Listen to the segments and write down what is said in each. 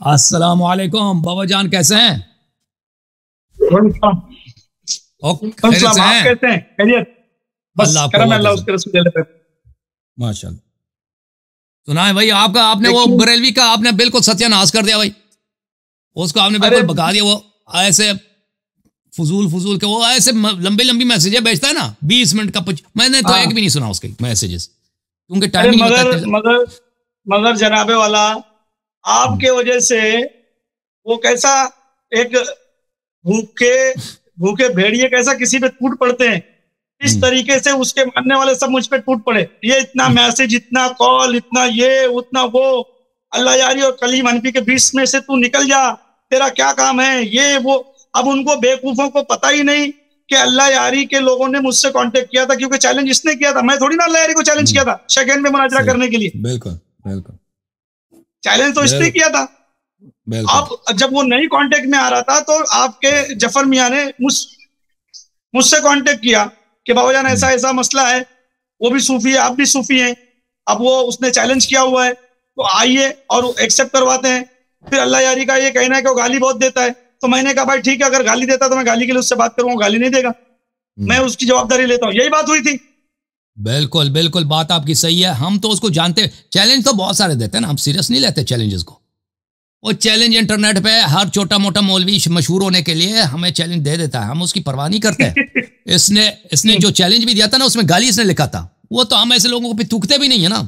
अस्सलाम वालेकुम बाबा जान, कैसे हैं? कैसे हैं? खैरियत? बस करम अल्लाह उसके रसूल पे। माशाल्लाह। सुना है भाई आपका, आपने वो बरेलवी का आपने बिल्कुल सत्यानाश कर दिया भाई, उसको आपने बिल्कुल भगा दिया। वो ऐसे फजूल के वो ऐसे लंबी लंबी मैसेजें भेजता है ना, 20 मिनट का मैंने तो एक भी नहीं सुना उसके मैसेजेस, क्योंकि टाइम मगर जनाबे वाला आपके वजह से वो कैसा एक भूखे भूखे भेड़िए कैसा किसी पे टूट पड़ते हैं, इस तरीके से उसके मानने वाले सब मुझ पे टूट पड़े। ये इतना मैसेज, इतना कॉल, इतना ये उतना वो, अल्लाह यारी और कलीम हनफी के बीच में से तू निकल जा, तेरा क्या काम है, ये वो। अब उनको बेवकूफों को पता ही नहीं कि अल्लाह यारी के लोगों ने मुझसे कांटेक्ट किया था, क्योंकि चैलेंज इसने किया था, मैं थोड़ी ना अल्लाह यारी को चैलेंज किया था सेकंड में मुनाजरा करने के लिए। बिल्कुल बिल्कुल चैलेंज तो इसने किया था। अब जब वो नई कांटेक्ट में आ रहा था तो आपके जफर मियां ने मुझसे कांटेक्ट किया कि बाबा जान ऐसा ऐसा मसला है, वो भी सूफी है, आप भी सूफी हैं, अब वो उसने चैलेंज किया हुआ है तो आइए और एक्सेप्ट करवाते हैं। फिर अल्लाह यारी का ये कहना है कि वो गाली बहुत देता है, तो मैंने कहा भाई ठीक है, अगर गाली देता तो मैं गाली के लिए उससे बात करूंगा, गाली नहीं देगा, मैं उसकी जवाबदारी लेता हूँ। यही बात हुई थी। बिल्कुल बिल्कुल बात आपकी सही है। हम तो उसको जानते, चैलेंज तो बहुत सारे देते हैं ना, हम सीरियस नहीं लेते चैलेंजेस को। वो चैलेंज इंटरनेट पे हर छोटा मोटा मौलवी मशहूर होने के लिए हमें चैलेंज दे देता है, हम उसकी परवाह नहीं करते। इसने जो चैलेंज भी दिया था ना, उसमें गाली इसने लिखा था, वो तो हम ऐसे लोगों को थूकते भी नहीं है ना।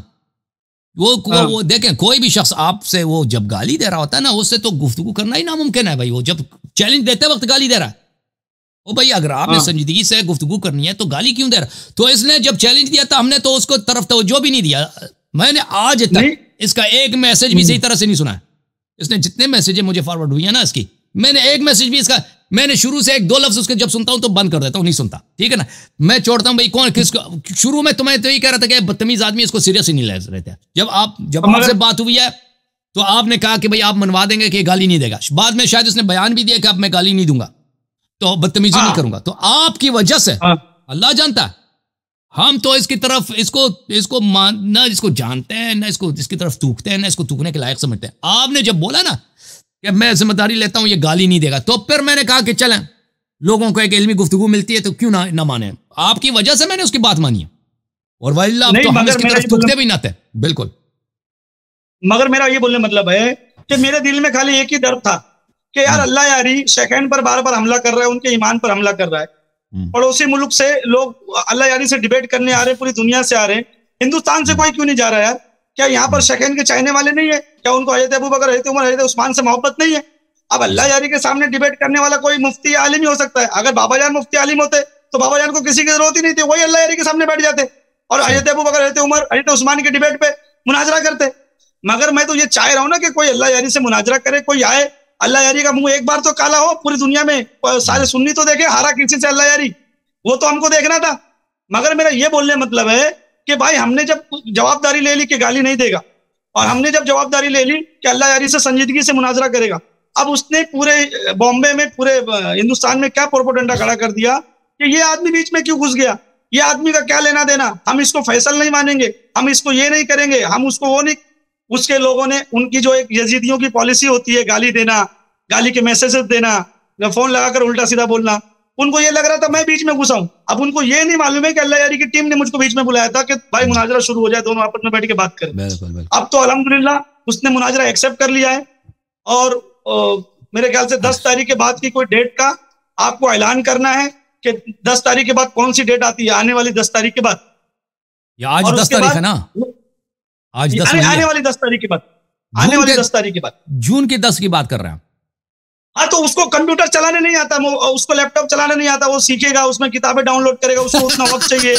वो देखें, कोई भी शख्स आपसे वो जब गाली दे रहा होता है ना, उससे तो गुफ्तगू करना ही नामुमकिन है भाई। वो जब चैलेंज देते वक्त गाली दे रहा है, ओ भाई अगर आपने संजीदगी से गुफ्तगू करनी है तो गाली क्यों दे रहा? तो इसने जब चैलेंज दिया था, हमने तो उसको तरफ तवज्जो भी नहीं दिया। मैंने आज तक इसका एक मैसेज भी सही तरह से नहीं सुना है। इसने जितने मैसेज मुझे फॉरवर्ड हुई है ना इसकी, मैंने एक मैसेज भी इसका, मैंने शुरू से एक दो लफ्ज उसके जब सुनता हूं तो बंद कर देता हूं, नहीं सुनता, ठीक है ना। मैं छोड़ता हूं भाई कौन किसको। शुरू में तो मैं तो ये कह रहा था कि बदतमीज आदमी, इसको सीरियस ही नहीं ले रहे थे। जब आपसे बात हुई है तो आपने कहा कि भाई आप मनवा देंगे कि गाली नहीं देगा। बाद में शायद उसने बयान भी दिया कि अब मैं गाली नहीं दूंगा, तो बदतमीजी नहीं करूंगा। तो आपकी वजह से अल्लाह जानता है, हम तो इसकी तरफ इसको ना इसको जानते हैं, ना इसकी तरफ थूकते हैं, ना इसको थूकने के लायक समझते हैं। आपने जब बोला ना कि मैं जिम्मेदारी लेता हूं, ये गाली नहीं देगा, तो फिर मैंने कहा कि चलें, लोगों को एक इल्मी गुफ्तगू मिलती है तो क्यों ना माने। आपकी वजह से मैंने उसकी बात मानी है, और वल्लाह तो हम इसकी तरफ थूकते भी ना थे। बिल्कुल, मगर मेरा ये बोलने मतलब है कि मेरे दिल में खाली एक ही दर्द था कि यार अल्लाह यारी सेकंड पर बार बार हमला कर रहा है, उनके ईमान पर हमला कर रहा है। पड़ोसी मुल्क से लोग अल्लाह यारी से डिबेट करने आ रहे हैं, पूरी दुनिया से आ रहे हैं, हिंदुस्तान से कोई क्यों नहीं जा रहा यार? क्या यहाँ पर सेकंड के चाहने वाले नहीं है? क्या उनको हजरत अबू बकर, हजरत उमर, हजरत उस्मान से मोहब्बत नहीं है? अब अल्लाह यारी के सामने डिबेट करने वाला कोई मुफ्ती आलिम ही हो सकता है। अगर बाबा जान मुफ्ती आलिम होते तो बाबा जान को किसी की जरूरत ही नहीं थी, वही अल्लाह यारी के सामने बैठ जाते और हजरत अबू बकर, हजरत उमर, हजरत उस्मान के डिबेट पे मुनाजरा करते। मगर मैं तो ये चाह रहा हूँ ना कि कोई अल्लाह यारी से मुनाजरा करे, कोई आए, अल्लाह यारी का मुंह एक बार तो काला हो, पूरी दुनिया में सारे सुन्नी तो देखे हारा किसी से अल्लाह यारी, वो तो हमको देखना था। मगर मेरा ये बोलने मतलब है कि भाई हमने जब जवाबदारी ले ली कि गाली नहीं देगा, और हमने जब जवाबदारी ले ली कि अल्लाह यारी से संजीदगी से मुनाजरा करेगा, अब उसने पूरे बॉम्बे में, पूरे हिंदुस्तान में क्या प्रोपोगंडा खड़ा कर दिया कि ये आदमी बीच में क्यों घुस गया, ये आदमी का क्या लेना देना, हम इसको फैसल नहीं मानेंगे, हम इसको ये नहीं करेंगे, हम उसको वो नहीं। उसके लोगों ने, उनकी जो एक यजीदियों की पॉलिसी होती है गाली देना, गाली के मैसेजेस देना, फोन लगाकर उल्टा सीधा बोलना, उनको ये लग रहा था मैं बीच में घुसा हूं। अब उनको ये नहीं मालूम है कि अल्लाह यारी की टीम ने मुझको बीच में बुलाया था कि भाई मुनाजरा शुरू हो जाए, दोनों आपस में बैठ के बात करें। अब तो अल्हम्दुलिल्लाह उसने मुनाजरा एक्सेप्ट कर लिया है, और मेरे ख्याल से 10 तारीख के बाद की कोई डेट का आपको ऐलान करना है कि 10 तारीख के बाद कौन सी डेट आती है, आने वाली 10 तारीख के बाद, या आज 10 तारीख है ना, आज 10 आने वाली 10 तारीख के बाद, आने वाली 10 तारीख के बाद, जून की 10 की बात कर रहे हैं। हाँ, तो उसको कंप्यूटर चलाने नहीं आता, उसको लैपटॉप चलाने नहीं आता, वो सीखेगा, उसमें किताबें डाउनलोड करेगा, उसको उतना वक्त चाहिए।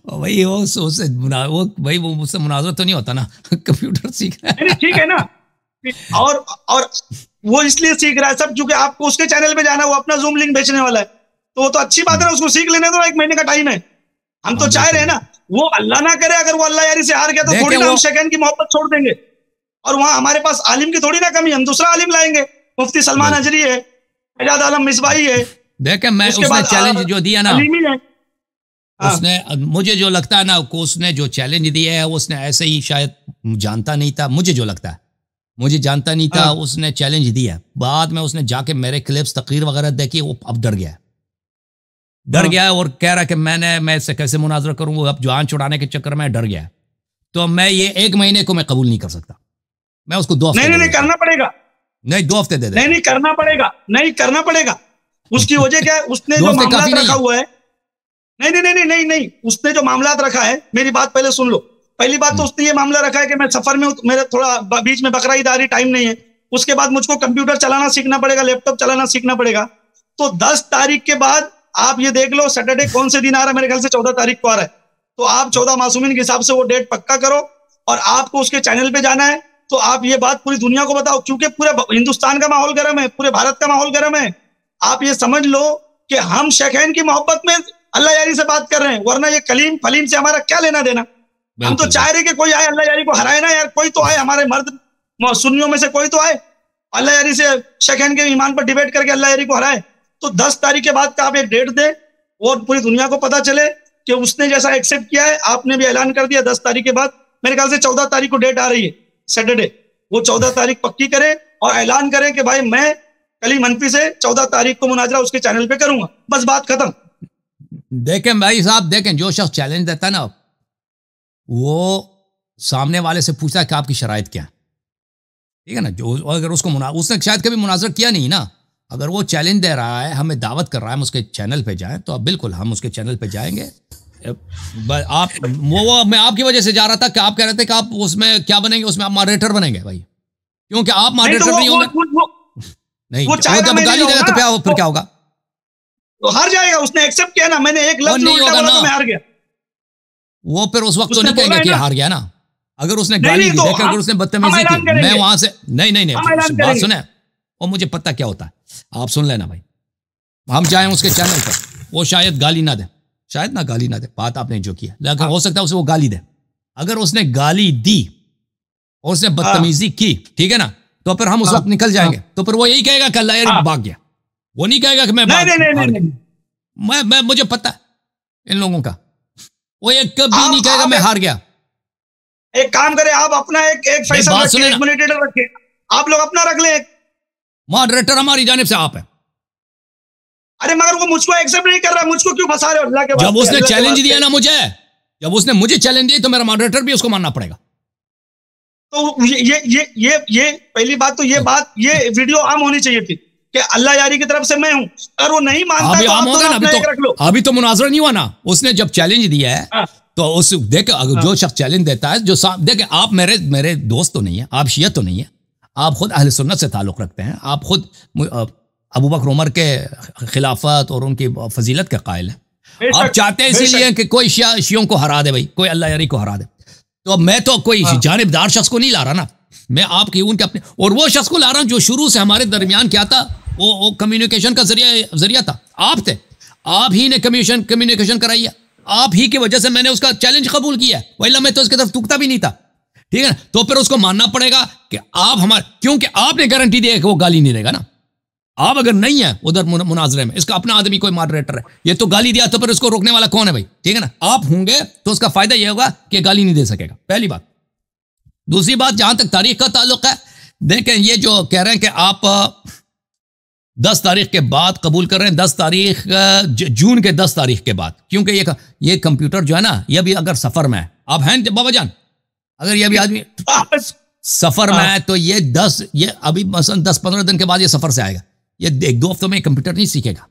भाई वो भाई वो मुझसे मुनाजरा तो नहीं होता ना, कंप्यूटर सीख रहा है। ठीक है ना, और वो इसलिए सीख रहा है सब क्योंकि आपको उसके चैनल पे जाना है, वो अपना जूम लिंक बेचने वाला है, तो वो तो अच्छी बात है ना, उसको सीख लेने दो, 1 महीने का टाइम है। हम तो चाह रहे हैं ना, वो अल्लाह ना करे अगर वो अल्लाह यारी से हार गया तो थोड़ी ना हम सेकंड की मोहब्बत छोड़ देंगे, और वहां हमारे पास आलिम की थोड़ी ना कमी, हम दूसरा आलिम लाएंगे, मुफ्ती सलमान अजरी है, एजाज आलम मिसबाही है। देखे मैं उसने चैलेंज जो दिया ना, उसने, मुझे जो लगता है ना, उसने जो चैलेंज दिया है उसने ऐसे ही शायद जानता नहीं था, मुझे जो लगता है, मुझे जानता नहीं था, उसने चैलेंज दिया। बाद में उसने जाके मेरे क्लिप्स तकरीर वगैरह देखी, वो अब डर गया है और कह रहा कि मैं इससे कैसे मुनाजरा करूंगा, अब जान छुड़ाने के चक्कर में डर गया है। तो मैं ये 1 महीने को मैं कबूल नहीं कर सकता, मैं उसको 2 हफ्ते नहीं करना पड़ेगा, नहीं 2 हफ्ते दे दे, नहीं करना पड़ेगा, नहीं करना पड़ेगा। उसकी वजह क्या है? उसने जो मामला रखा हुआ है, नहीं, उसने जो मामला रखा है, मेरी बात पहले सुन लो। पहली बात तो उसने ये मामला रखा है कि मैं सफर में, मेरे थोड़ा बीच में बकरा ईद आ रही, टाइम नहीं है। उसके बाद मुझको कंप्यूटर चलाना सीखना पड़ेगा, लैपटॉप चलाना सीखना पड़ेगा। तो 10 तारीख के बाद आप ये देख लो, सैटरडे कौन से दिन आ रहा है, मेरे ख्याल से 14 तारीख को आ रहा है। तो आप 14 मासूमिन के हिसाब से वो डेट पक्का करो और आपको उसके चैनल पे जाना है। तो आप ये बात पूरी दुनिया को बताओ, क्योंकि पूरे हिंदुस्तान का माहौल गर्म है, पूरे भारत का माहौल गर्म है। आप ये समझ लो कि हम शेखैन की मोहब्बत में अल्लाह यारी से बात कर रहे हैं, वरना ये कलीम फलीम से हमारा क्या लेना देना। हम तो चाह रहे कि कोई आए अल्लाह यारी को हराए ना यार, कोई तो आए, हमारे मर्द सुन्नियों में से कोई तो आए, अल्लाह यारी से शेखैन के ईमान पर डिबेट करके अल्लाह यारी को हराए। तो 10 तारीख के बाद का आप एक डेट दे और पूरी दुनिया को पता चले कि उसने जैसा एक्सेप्ट किया है, आपने भी ऐलान कर दिया 10 तारीख के बाद। मेरे ख्याल से 14 तारीख को डेट आ रही है सैटरडे, वो 14 तारीख पक्की करे और ऐलान करें कि भाई मैं कलीम हनफी से 14 तारीख को मुनाजरा उसके चैनल पे करूंगा, बस बात खत्म। देखें भाई साहब, देखें जो शख्स चैलेंज देता है ना, वो सामने वाले से पूछता है कि आपकी शराइत क्या है, ठीक है ना। जो अगर उसको उसने शायद कभी मुनाजरा किया नहीं ना, अगर वो चैलेंज दे रहा है, हमें दावत कर रहा है हम उसके चैनल पे जाएं, तो अब बिल्कुल हम उसके चैनल पे जाएंगे। आप वो मैं आपकी वजह से जा रहा था कि आप कह रहे थे कि आप उसमें क्या बनेंगे, उसमें आप मॉडरेटर बनेंगे भाई, क्योंकि आप मॉडरेटर नहीं होंगे। नहीं, वो जब गाली देगा तो फिर क्या होगा? तो हार जाएगा। उसने एक्सेप्ट किया ना, मैंने एक लफ्ज नहीं होगा ना, तो मैं हार गया। वो फिर उस वक्त तो नहीं कहेंगे कि हार गया ना। अगर उसने गाली दी, देखा अगर उसने बदतमीजी की, मैं वहां से नहीं बात सुने, और मुझे पता क्या होता है, आप सुन लेना भाई। हम जाएं उसके चैनल पर, वो शायद गाली ना दे, शायद ना गाली ना दे, बात आपने जो किया, लेकिन हो सकता है उसे वो गाली दे। अगर उसने गाली दी और उसने बदतमीजी की, ठीक है ना, तो फिर हम उस वक्त निकल जाएंगे। तो फिर वो यही कहेगा कि अल्लाह यार भाग गया, वो नहीं कहेगा कि मैं मुझे पता है इन लोगों का, वो ये कभी नहीं कहेगा मैं हार गया। एक काम करे, आप अपना एक फैसला रखिए, एक मॉडरेटर रखिए, आप लोग अपना रख ले। मॉडरेटर हमारी जानिब से आप है। अरे मगर वो मुझको एक्सेप्ट नहीं कर रहा, मुझको क्यों फंसा रहे हो अल्लाह के बाद? जब उसने चैलेंज दिया ना मुझे, जब उसने मुझे चैलेंज दिया, तो मेरा मॉडरेटर भी उसको मानना पड़ेगा। तो ये पहली बात तो ये वीडियो आम होनी चाहिए थी कि अल्लाह यारी की तरफ से मैं हूं। अगर वो नहीं मानता अभी आम होगा ना, अभी तो मुनाजरा नहीं हुआ ना। उसने जब चैलेंज दिया है तो उस देख, अगर जो शख्स चैलेंज देता है, जो देखे, आप मेरे दोस्त तो नहीं है, आप शिया तो नहीं है, आप खुद अहले सुन्नत से ताल्लुक रखते हैं, आप खुद अबू बकर उमर के खिलाफत और उनकी फजीलत के कायल हैं। आप चाहते हैं इसीलिए कि कोई शियों को हरा दे भाई, कोई अल्लाह यारी को हरा दे। तो मैं तो कोई जानिबदार शख्स को नहीं ला रहा ना, मैं आपकी उनके अपने और वो शख्स को ला रहा हूं जो शुरू से हमारे दरमियान क्या था, वो कम्युनिकेशन का जरिया था, आप थे। आप ही ने कम्युनिकेशन कराई है, आप ही की वजह से मैंने उसका चैलेंज कबूल किया, वही मैं तो उसकी तरफ तुकता भी नहीं था, ठीक है ना। तो फिर उसको मानना पड़ेगा कि आप हमारे, क्योंकि आपने गारंटी दी है कि वो गाली नहीं देगा ना। आप अगर नहीं है उधर मुनाजरे में, इसका अपना आदमी कोई मॉडरेटर है, ये तो गाली दिया, तो फिर इसको रोकने वाला कौन है भाई, ठीक है ना। आप होंगे तो उसका फायदा यह होगा कि गाली नहीं दे सकेगा, पहली बात। दूसरी बात, जहां तक तारीख का ताल्लुक है, देखें ये जो कह रहे हैं कि आप 10 तारीख के बाद कबूल कर रहे हैं, 10 तारीख जून के 10 तारीख के बाद, क्योंकि ये कंप्यूटर जो है ना, ये भी अगर सफर में है, आप हैं बाबा जान, अगर ये भी आदमी सफर में है, तो ये अभी मसलन 10-15 दिन के बाद ये सफर से आएगा, ये 1-2 हफ्तों में कंप्यूटर नहीं सीखेगा,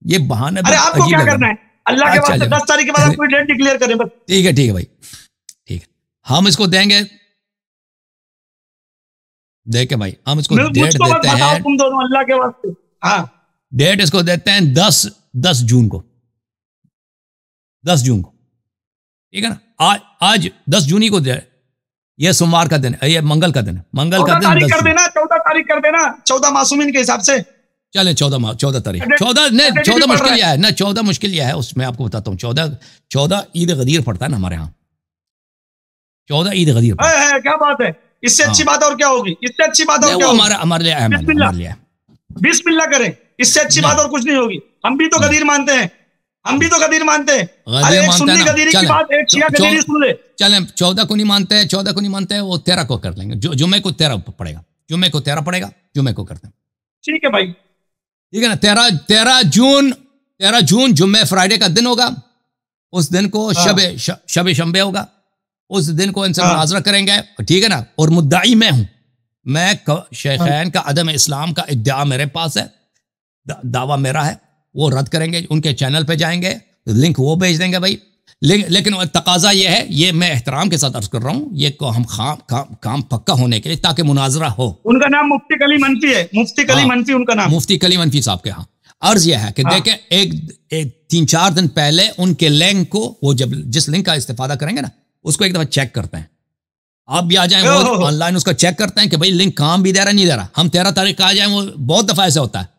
ये बहाने। अरे आपको क्या करना है, अल्लाह के वास्ते 10 तारीख के बाद आप कोई डेट डिक्लेयर करें बस। ठीक है भाई, ठीक है, हम इसको देंगे, देखे भाई, हम इसको डेट देते हैं, तुम दोनों अल्लाह के वास्ते। हाँ, डेट इसको देते हैं 10 जून को, 10 जून को, ठीक है ना। आज 10 जून ही को दे, ये सोमवार का दिन है, ये मंगल का दिन है, मंगल का दिन कर देना, 14 तारीख कर देना, 14 मासूमिन के हिसाब से। चले 14 तारीख, 14 मुश्किल यह है ना, 14 मुश्किल यह है, उसमें आपको बताता हूँ, 14 ईद गदीर पड़ता है ना हमारे यहाँ, 14 ईद गदीर है। क्या बात है, इससे अच्छी बात और क्या होगी, इससे अच्छी बात और क्या होगी? हमारे लिए अहम है, बिस्मिल्लाह करें, इससे अच्छी बात और कुछ नहीं होगी। हम भी तो गदीर मानते हैं, हम भी तो गदीर मानते हैं। अरे एक सुन्नी गदीरी की बात, एक शिया गदीरी सुन ले। चलें 14 को नहीं मानते हैं, 14 को नहीं मानते हैं, वो 13 को कर लेंगे, जुम्मे को 13 पड़ेगा, जुम्मे को 13 पड़ेगा, जुम्मे को करते हैं। ठीक है भाई, ठीक है ना। 13 जून जुम्मे फ्राइडे का दिन होगा। उस दिन को शबे शंबे होगा। उस दिन को इनसे मुनाजरा करेंगे, ठीक है ना। और मुद्दाई मैं हूं, मैं शेखैन का अदम इस्लाम का इद्दिआ मेरे पास है, दावा मेरा है, वो रद्द करेंगे। उनके चैनल पे जाएंगे, लिंक वो भेज देंगे भाई। लेकिन तकाजा ये है, ये मैं एहतराम के साथ अर्ज कर रहा हूँ, ये को हम काम पक्का होने के लिए, ताकि मुनाजरा हो। उनका नाम मुफ्ती कली मनफी है, मुफ्ती कली मनफी उनका नाम, मुफ्ती कली मनफी साहब के। हाँ, अर्ज यह है कि देखें, एक 3-4 दिन पहले उनके लिंक को, वो जब जिस लिंक का इस्तेफादा करेंगे ना, उसको एक दफा चेक करते हैं। आप भी आ जाएं, वो ऑनलाइन उसका चेक करते हैं कि भाई लिंक काम भी दे रहा नहीं दे रहा। हम 13 तारीख का आ जाएं, वो बहुत दफा ऐसा होता है।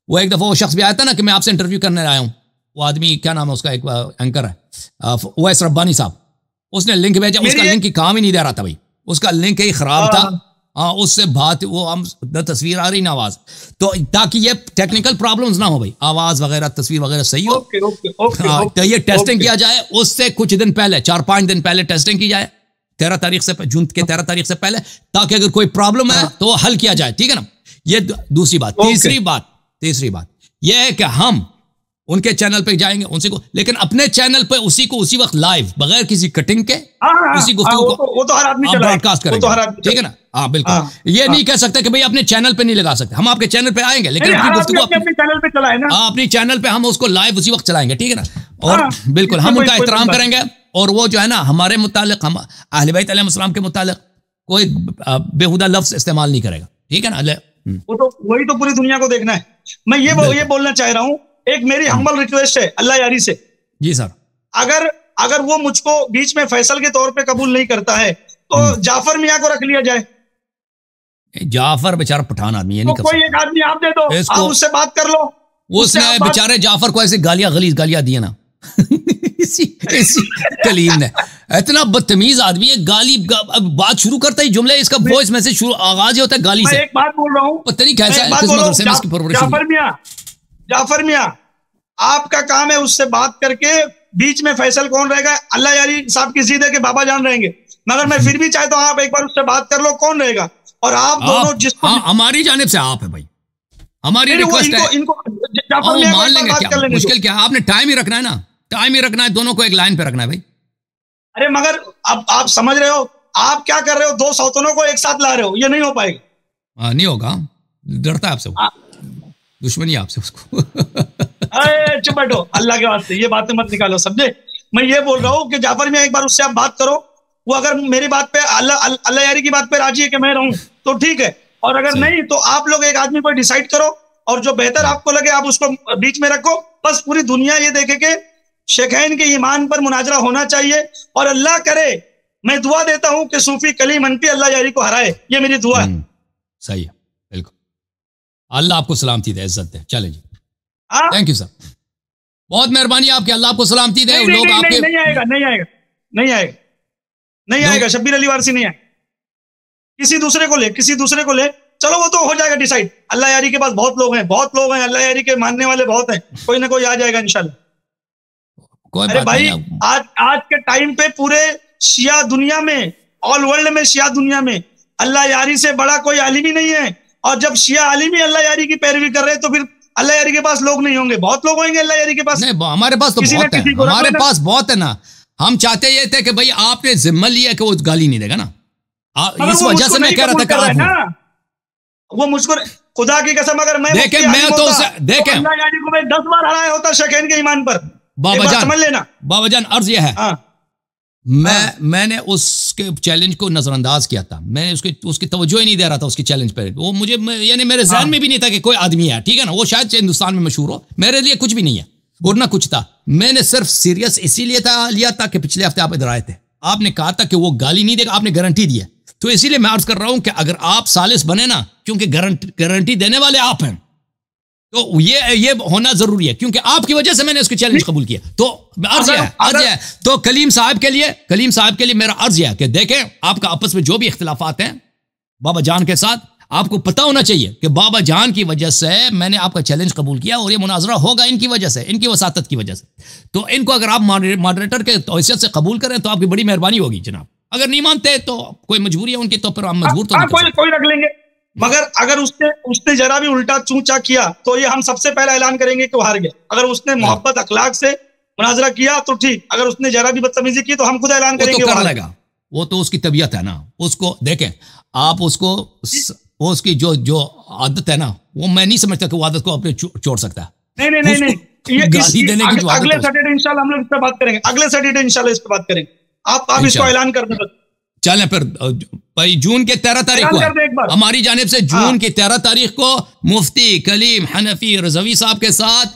वो एक दफा वो शख्स भी आया था ना कि मैं आपसे इंटरव्यू करने आया हूँ, वो आदमी क्या नाम है उसका, एक एंकर है उवैस रब्बानी साहब, उसने लिंक भेजा, उसका लिंक ही काम ही नहीं दे रहा था भाई, उसका लिंक ही खराब था। हाँ, उससे बात, वो हम तस्वीर आ रही ना आवाज, तो ताकि ये टेक्निकल प्रॉब्लम्स ना हो भाई, आवाज वगैरह तस्वीर वगैरह सही हो। तो ये टेस्टिंग किया जाए, उससे कुछ दिन पहले, 4-5 दिन पहले टेस्टिंग की जाए, 13 तारीख से, जून के 13 तारीख से पहले, ताकि अगर कोई प्रॉब्लम है तो हल किया जाए, ठीक है ना। ये दूसरी बात। तीसरी बात यह है कि हम उनके चैनल पे जाएंगे, उनसे को, लेकिन अपने चैनल पे उसी को उसी वक्त लाइव, बगैर किसी कटिंग के, उसी गुफ्तगू को वो तो हर आदमी ब्रॉडकास्ट करेंगे, ठीक है ना। हाँ बिल्कुल, ये नहीं कह सकते कि भाई अपने चैनल पे नहीं लगा सकते, हम आपके चैनल पे आएंगे, लेकिन अपनी गुफ्तगू अपने चैनल पे चलाए ना, अपनी चैनल पे हम उसको लाइव उसी वक्त चलाएंगे, ठीक है ना। और बिल्कुल हम उनका एहतराम करेंगे, और वो जो है ना हमारे मुतालिक, हम अहले बैत अलैहिस्सलाम के मुतालिक कोई बेहुदा लफ्ज इस्तेमाल नहीं करेगा, ठीक है ना। वो तो वही तो पूरी दुनिया को देखना है। मैं ये बोलना चाह रहा हूँ, एक मेरी हम्बल रिक्वेस्ट है अल्लाह यारी से। जी सर। अगर वो मुझको बीच में फैसल के तौर पे कबूल नहीं करता है, तो जाफर मियाँ को रख लिया जाए। जाफर बेचारा पठान आदमी है, नहीं कर कोई एक आदमी आप दे दो, आप उससे बात कर लो। उसने बेचारे जाफर को ऐसे गलीज गालियां दिए ना इसी कलीम ने, इतना बदतमीज आदमी है, गाली बात शुरू करता ही जुमले, इसका वॉइस मैसेज शुरू आगाज ही होता है गाली से। एक बात बोल रहा हूँ, पता नहीं कैसा है। जाफर मियाँ, आपका काम है उससे बात करके बीच में फैसल कौन रहेगा? अल्लाह यारी साहब की जिद है कि बाबा जान रहेंगे, मगर मैं फिर भी चाहता हूँ आप एक बार उससे बात कर लो, कौन रहेगा? और आप दोनों जिसको, हमारी जानिब से आप है भाई, हमारी रिक्वेस्ट है, इनको मान लेंगे। क्या मुश्किल क्या है? आपने टाइम ही रखना है ना, टाइम ही रखना है, दोनों को एक लाइन पे रखना है भाई। अरे मगर अब आप समझ रहे हो, आप क्या कर रहे हो, 2 सौतनों को एक साथ ला रहे हो, ये नहीं हो पाएगा। नहीं होगा, डरता है आपसे, दुश्मनी आपसे उसको अरे चुप बैठो, अल्लाह के वास्ते ये बातें मत निकालो, समझे? मैं ये बोल रहा हूँ कि जाफर में एक बार उससे आप बात करो, वो अगर मेरी बात पे, अल्लाह यारी की बात पे राजी है कि मैं रहूं तो ठीक है, और अगर नहीं तो आप लोग एक आदमी को डिसाइड करो, और जो बेहतर आपको लगे आप उसको बीच में रखो। बस पूरी दुनिया ये देखे कि शेखैन के ईमान पर मुनाजरा होना चाहिए, और अल्लाह करे, मैं दुआ देता हूं कि सूफी कली मनफी अल्लाह यारी को हराए, ये मेरी दुआ है। सही है, बिल्कुल। अल्लाह आपको सलामती दे, इज्जत दे। चले जी, थैंक यू सर, बहुत मेहरबानी आपकी, अल्लाह आपको सलामती दे। लोग आपके नहीं आएगा, शब्बीर अली वारसी नहीं आएगा, किसी दूसरे को ले, चलो वो तो हो जाएगा डिसाइड। अल्लाह यारी के पास बहुत लोग हैं, अल्लाह यारी के मानने वाले बहुत हैं, कोई ना कोई आ जाएगा इंशाल्लाह। अरे भाई, आज के टाइम पे पूरे शिया दुनिया में, ऑल वर्ल्ड में, शिया दुनिया में अल्लाह यारी से बड़ा कोई आलिम ही नहीं है, और जब शिया आलिम ही अल्लाह यारी की पैरवी कर रहे हैं तो फिर अल्लाह यारी के पास लोग नहीं होंगे? बहुत लोग होंगे अल्लाह यारी के पास। नहीं, हमारे पास तो बहुत है, हमारे पास बहुत है ना। हम चाहते ये थे कि भाई आपने जिम्मा लिया कि वो गाली नहीं देगा ना, इस वजह से मैं कह रहा था कि वो मुझको, खुदा की कसम, अगर मैं देखें, मैं तो देखें अल्लाह यारी को मैं 10 बार हराया होता शेखैन के ईमान पर। बाबाजान समझ लेना, बाबाजान, अर्ज यह है, मैंने उसके चैलेंज को नजरअंदाज किया था, मैंने उसकी तवज्जो ही नहीं दे रहा था उसके चैलेंज पे। वो मुझे, यानी मेरे ज़हन में भी नहीं था कि कोई आदमी है, ठीक है ना, वो शायद हिंदुस्तान में मशहूर हो, मेरे लिए कुछ भी नहीं है और ना कुछ था। मैंने सिर्फ सीरियस इसीलिए लिया था कि पिछले हफ्ते आप इधर आए थे, आपने कहा था कि वो गाली नहीं देगा, आपने गारंटी दी है, तो इसीलिए मैं अर्ज कर रहा हूं कि अगर आप सालिस बने ना, क्योंकि गारंटी देने वाले आप हैं, तो ये होना जरूरी है, क्योंकि आपकी वजह से मैंने उसके चैलेंज कबूल किया। तो अर्ज है तो कलीम साहब के लिए मेरा अर्ज है कि देखें, आपका आपस में जो भी इख्तिलाफात हैं बाबा जान के साथ, आपको पता होना चाहिए कि बाबा जान की वजह से मैंने आपका चैलेंज कबूल किया, और ये मुनाजरा होगा इनकी वजह से, इनकी वसातत की वजह से। तो इनको अगर आप मॉडरेटर के हैसियत से कबूल करें तो आपकी बड़ी मेहरबानी होगी जनाब। अगर नहीं मानते तो कोई मजबूरी है उनकी, तो फिर हम मजबूर तो कोई रख लेंगे, मगर अगर उसने उसने जरा भी उल्टा चूचा किया तो ये हम सबसे पहले ऐलान करेंगे कि वो हार गया। अगर उसने मोहब्बत अखलाक से मुनाजरा किया तो ठीक, अगर उसने जरा भी बदतमीजी की तो हम खुद ऐलान करेंगे वो तो कर लेगा, वो तो उसकी तबीयत है ना। उसको देखें आप, उसको वो उसकी जो जो आदत है ना, वो मैं नहीं समझता कि वो आदत को अपने छोड़ सकता है। नहीं नहीं नहीं नहीं, ये गाली देने की जो अगले सैटरडे इंशाल्लाह हम लोग इस पे बात करेंगे, अगले सैटरडे इंशाल्लाह इस पे बात करेंगे। आप इसको ऐलान कर दो। चलें फिर भाई, जून के 13 तारीख को हमारी जानिब से जून की 13 तारीख को मुफ्ती कलीम हनफी रज़वी साहब के साथ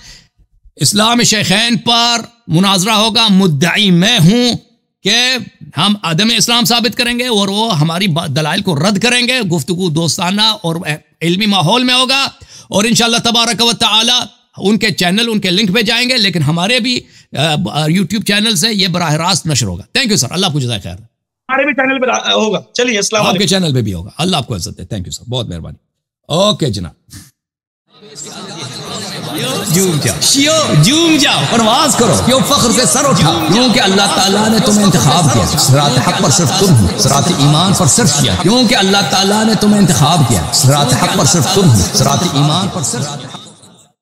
इस्लाम शेखैन पर मुनाजरा होगा। मुद्दाई मैं हूं कि हम आदम इस्लाम साबित करेंगे और वो हमारी दलाइल को रद्द करेंगे। गुफ्तगू दोस्ताना और इल्मी माहौल में होगा और इंशाअल्लाह तबारक व तआला उनके चैनल, उनके लिंक पे जाएंगे, लेकिन हमारे भी यूट्यूब चैनल से ये बराह रास्त नशर होगा। थैंक यू सर, अल्लाह आपको जज़ाए खैर। हमारे भी चैनल पे होगा। चलिए, अस्सलाम वालेकुम। आपके चैनल पे भी होगा। अल्लाह आपको इज्जत दे। थैंक यू सर, बहुत मेहरबानी। ओके जनाब, जूम जाओ, परवाज करो, क्यों फख्र से सर उठाओ, क्योंकि अल्लाह ताला ने तुम्हें इंतखाब किया। सिरात हक पर सिर्फ तुम हो, सिरात ईमान पर सिर्फ किया, क्योंकि अल्लाह ताला ने तुम्हें इंतखाब किया। सिरात हक पर सिर्फ तुम हो, सिरात ईमान पर सिर्फ